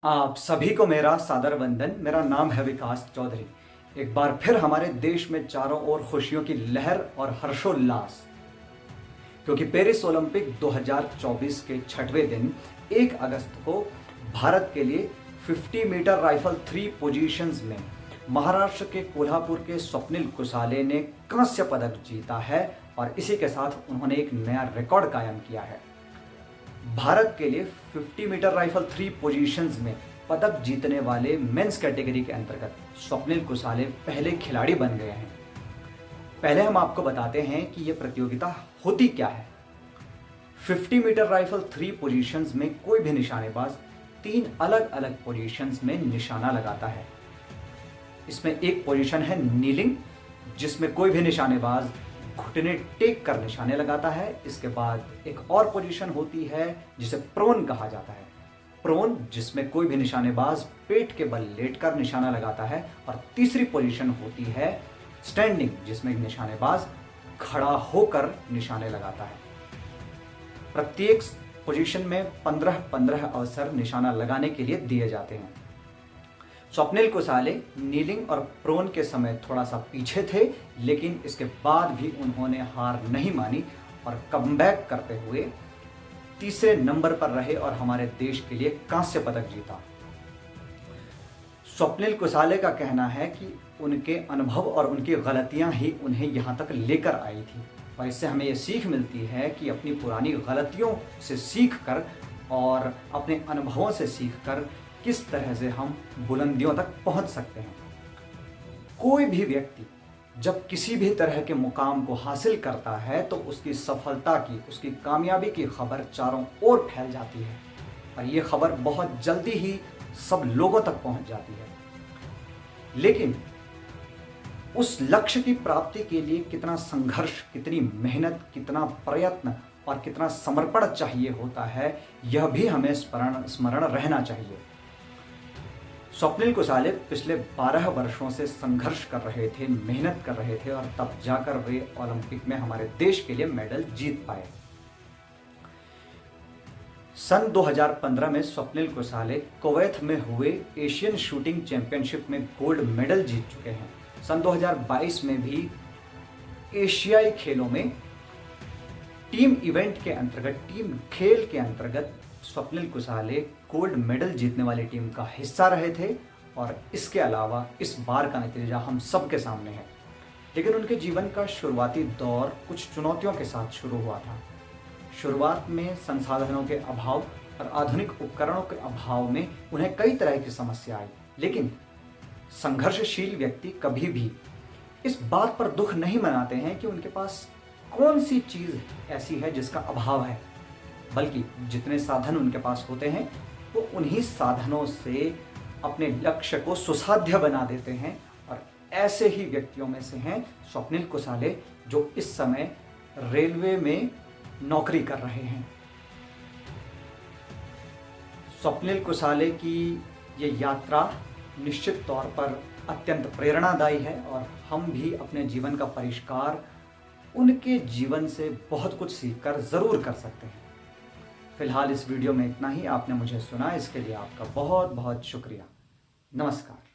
आप सभी को मेरा सादर वंदन। मेरा नाम है विकास चौधरी। एक बार फिर हमारे देश में चारों ओर खुशियों की लहर और हर्षोल्लास, क्योंकि पेरिस ओलंपिक 2024 के छठवें दिन 1 अगस्त को भारत के लिए 50 मीटर राइफल 3 पोजीशंस में महाराष्ट्र के कोल्हापुर के स्वप्निल कुसाले ने कांस्य पदक जीता है और इसी के साथ उन्होंने एक नया रिकॉर्ड कायम किया है। भारत के लिए 50 मीटर राइफल 3 पोजीशंस में पदक जीतने वाले मेंस कैटेगरी के अंतर्गत स्वप्निल कुसाले पहले खिलाड़ी बन गए हैं। पहले हम आपको बताते हैं कि यह प्रतियोगिता होती क्या है। 50 मीटर राइफल 3 पोजीशंस में कोई भी निशानेबाज 3 अलग अलग पोजीशंस में निशाना लगाता है। इसमें एक पोजीशन है नीलिंग, जिसमें कोई भी निशानेबाज घुटने टेक कर निशाने लगाता है। इसके बाद एक और पोजीशन होती है जिसे प्रोन कहा जाता है। प्रोन, जिसमें कोई भी निशानेबाज पेट के बल लेटकर निशाना लगाता है। और तीसरी पोजीशन होती है स्टैंडिंग, जिसमें निशानेबाज खड़ा होकर निशाने लगाता है। प्रत्येक पोजीशन में 15-15 अवसर निशाना लगाने के लिए दिए जाते हैं। स्वप्निल कुसाले नीलिंग और प्रोन के समय थोड़ा सा पीछे थे, लेकिन इसके बाद भी उन्होंने हार नहीं मानी और कमबैक करते हुए तीसरे नंबर पर रहे और हमारे देश के लिए कांस्य पदक जीता। स्वप्निल कुसाले का कहना है कि उनके अनुभव और उनकी गलतियां ही उन्हें यहां तक लेकर आई थी और इससे हमें यह सीख मिलती है कि अपनी पुरानी गलतियों से सीखकर और अपने अनुभवों से सीखकर किस तरह से हम बुलंदियों तक पहुंच सकते हैं। कोई भी व्यक्ति जब किसी भी तरह के मुकाम को हासिल करता है तो उसकी सफलता की, उसकी कामयाबी की खबर चारों ओर फैल जाती है और ये खबर बहुत जल्दी ही सब लोगों तक पहुंच जाती है। लेकिन उस लक्ष्य की प्राप्ति के लिए कितना संघर्ष, कितनी मेहनत, कितना प्रयत्न और कितना समर्पण चाहिए होता है, यह भी हमें स्मरण रहना चाहिए। स्वप्निल कुसाले पिछले 12 वर्षों से संघर्ष कर रहे थे, मेहनत कर रहे थे और तब जाकर वे ओलंपिक में हमारे देश के लिए मेडल जीत पाए। सन 2015 में स्वप्निल कुसाले कुवैत में हुए एशियन शूटिंग चैंपियनशिप में गोल्ड मेडल जीत चुके हैं। सन 2022 में भी एशियाई खेलों में टीम इवेंट के अंतर्गत, टीम खेल के अंतर्गत स्वप्निल कुसाले गोल्ड मेडल जीतने वाली टीम का हिस्सा रहे थे और इसके अलावा इस बार का नतीजा हम सबके सामने है। लेकिन उनके जीवन का शुरुआती दौर कुछ चुनौतियों के साथ शुरू हुआ था। शुरुआत में संसाधनों के अभाव और आधुनिक उपकरणों के अभाव में उन्हें कई तरह की समस्या आई, लेकिन संघर्षशील व्यक्ति कभी भी इस बात पर दुख नहीं मनाते हैं कि उनके पास कौन सी चीज ऐसी है जिसका अभाव है, बल्कि जितने साधन उनके पास होते हैं वो उन्हीं साधनों से अपने लक्ष्य को सुसाध्य बना देते हैं। और ऐसे ही व्यक्तियों में से हैं स्वप्निल कुसाले, जो इस समय रेलवे में नौकरी कर रहे हैं। स्वप्निल कुसाले की ये यात्रा निश्चित तौर पर अत्यंत प्रेरणादायी है और हम भी अपने जीवन का परिष्कार उनके जीवन से बहुत कुछ सीखकर जरूर कर सकते हैं। फिलहाल इस वीडियो में इतना ही। आपने मुझे सुना, इसके लिए आपका बहुत बहुत शुक्रिया। नमस्कार।